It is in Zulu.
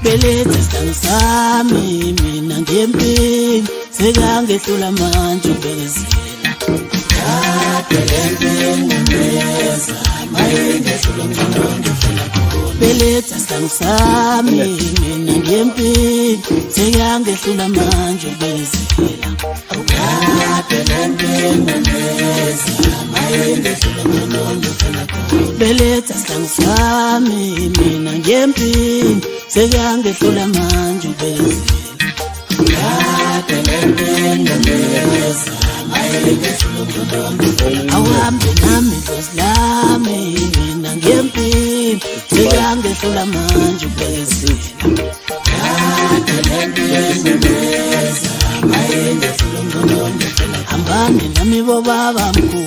Beletha sami mina ngempini sekangehlula manje ubekezela amayeza mayengehlula ngcono Beletha sami mina ngempini sekangehlula manje ubekezela Beletha sami mina ngempini sekangehlula manje ubekezela awuhambe nami dlozi lami mina ngempini sekangehlula manje ubekezela hambani nami bobaba mkhulu